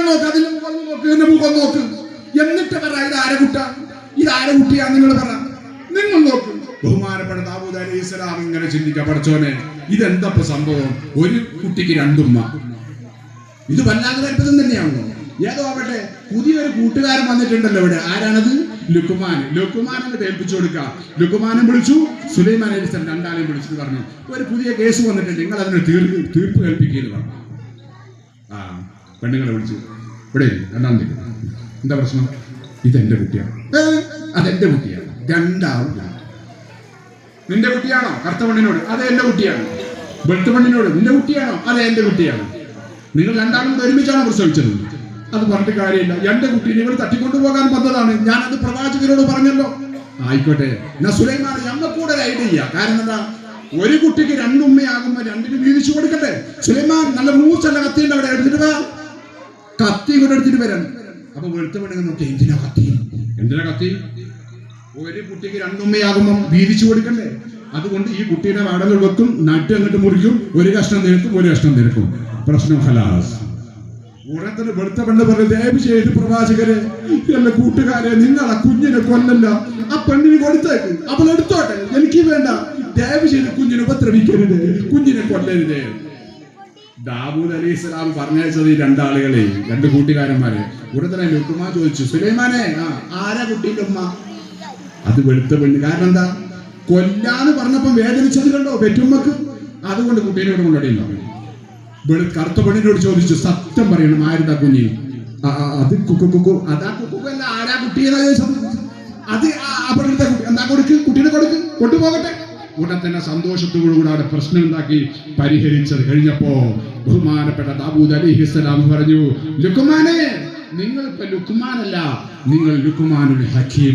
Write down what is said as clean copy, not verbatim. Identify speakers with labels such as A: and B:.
A: നോക്ക്, അതിൽ നോക്ക്, എന്റെ മുഖം നോക്ക്, എന്നിട്ട് പറ ഇതാരെ കുട്ടാ, ഇതാരെ കുട്ടിയാ നിങ്ങൾ പറ. നിങ്ങൾ നോക്ക്. ബഹുമാനപ്പെട്ട ദാവൂദ് അലൈഹിസ്സലാം ഇങ്ങനെ ചിന്തിക്ക, പഠിച്ചോനെ ഇതെന്താ സംഭവം, ഒരു കുട്ടിക്ക് രണ്ടുമ്മ, ഇത് വല്ലാതെ താല്പര്യം തന്നെയാണല്ലോ. ഏതോ ആവട്ടെ പുതിയൊരു കൂട്ടുകാരൻ വന്നിട്ടുണ്ടല്ലോ ഇവിടെ. ആരാണത്? ലുക്മാൻ. ലുക്മാനെ ഏൽപ്പിച്ചു കൊടുക്കുക. ലുക്മാനെ വിളിച്ചു, സുലൈമാൻ അലൈഹിസ്സലാം രണ്ടാളെയും വിളിച്ചിട്ട് പറഞ്ഞു, ഒരു പുതിയ കേസ് വന്നിട്ടുണ്ട്, നിങ്ങൾ അതിന് തീർപ്പ് കേൾപ്പിക്കുന്നു പറഞ്ഞു. ആ പെണ്ണുങ്ങളെ വിളിച്ചു, ഇവിടെ രണ്ടാം തീയതി എന്താ പ്രശ്നം? ഇതെന്റെ കുട്ടിയാണ്. അതെന്റെ കുട്ടിയാണ്. രണ്ടാളും നിന്റെ കുട്ടിയാണോ? കറുത്ത പെണ്ണിനോട് അതെ എന്റെ കുട്ടിയാണ്. വെളുത്ത പെണ്ണിനോട് നിന്റെ കുട്ടിയാണോ? അതെ എന്റെ കുട്ടിയാണ്. നിങ്ങൾ രണ്ടാളും ഒരുമിച്ചാണോ പ്രസവിച്ചത്? അത് പറഞ്ഞിട്ട് കാര്യമില്ല, എന്റെ കുട്ടീനെ ഇവർ തട്ടിക്കൊണ്ടുപോകാൻ വന്നതാണ്, ഞാനത് പ്രവാചകരോട് പറഞ്ഞല്ലോ. ആയിക്കോട്ടെ, എന്നാ സുലൈമാൻ ഞമ്മക്കൂടെ ഒരു ഐഡിയ ചെയ്യാം. കാരണം എന്താ, ഒരു കുട്ടിക്ക് രണ്ടുമ്മയാകുമ്പോ രണ്ടിനും വീതിച്ചു കൊടുക്കട്ടെ. സുലൈമാൻ നല്ല മൂച്ചല്ല കത്തിയുണ്ട്, അവിടെ എടുത്തിട്ട് വരാം, കത്തി കൊണ്ട് എടുത്തിട്ട് വരാൻ. അപ്പൊ വെളുത്ത പെണ്ണുങ്ങൾ നോക്കി, എന്തിനാ കത്തി, എന്തിനാ കത്തി? ഒരു കുട്ടിക്ക് രണ്ടുമ്മയാകുമ്പം വീതിച്ചു കൊടുക്കണ്ടേ? അതുകൊണ്ട് ഈ കുട്ടീനെ വടലിൽ വെക്കും, നട്ട് അങ്ങോട്ട് മുറിക്കും, ഒരു കഷ്ണം നിരക്കും, ഒരു കഷ്ണം നിരക്കും, പ്രശ്നം ഹലാസ്. ഉടനെ വെളുത്ത പെണ്ണ് പറഞ്ഞു, ദയവ് ചെയ്ത് പ്രവാചകരെ, എന്റെ കൂട്ടുകാരെ, നിങ്ങൾ ആ കുഞ്ഞിനെ കൊല്ലല്ല, ആ പെണ്ണിന് കൊടുത്തേക്ക്, അവൾ എടുത്തോട്ടെ, എനിക്ക് വേണ്ട, ദയവ് ചെയ്ത് കുഞ്ഞിനെ ഉപദ്രവിക്കരുത്, കുഞ്ഞിനെ കൊല്ലരുത്. ദാവൂദ് അലൈഹിസ്സലാം പറഞ്ഞയച്ചത് ഈ രണ്ടാളുകളെ, രണ്ട് കൂട്ടുകാരന്മാരെ. ഉടനെ ലുക്മാൻ ചോദിച്ചു, സുലൈമാനെ ആരാ കുട്ടീന്റെ ഉമ്മ? അത് വെളുത്ത പെണ്ണ്. കാരണം എന്താ, കൊല്ലാന്ന് പറഞ്ഞപ്പം വേദനിച്ചത് കണ്ടോ പെറ്റുമ്മക്ക്, അതുകൊണ്ട് കുട്ടീനോട് കൊണ്ടടിയുണ്ടോ. കറുത്ത പെണ്ണിനോട് ചോദിച്ചു, സത്യം പറയണം, ആരുതാ കുഞ്ഞി? അത് അതാ കുക്കല്ല, ആരാ കുട്ടിയെന്നാ ചോദിച്ചത്. അത് അവിടുത്തെ കുട്ടി, എന്താ കൊടുക്ക്, കുട്ടീനെ കൊടുക്ക്, കൊണ്ടുപോകട്ടെ. ഉടനെ തന്നെ സന്തോഷത്തോടുകൂടെ പ്രശ്നം ഉണ്ടാക്കി പരിഹരിച്ചത് കഴിഞ്ഞപ്പോ ബഹുമാനപ്പെട്ട ദാവൂദ് അലൈഹിസ്സലാം പറഞ്ഞു, ലുക്മാനെ, നിങ്ങൾ ഇപ്പൊ ലുക്മാനല്ല, നിങ്ങൾ ലുക്മാനുൽ ഹക്കീം.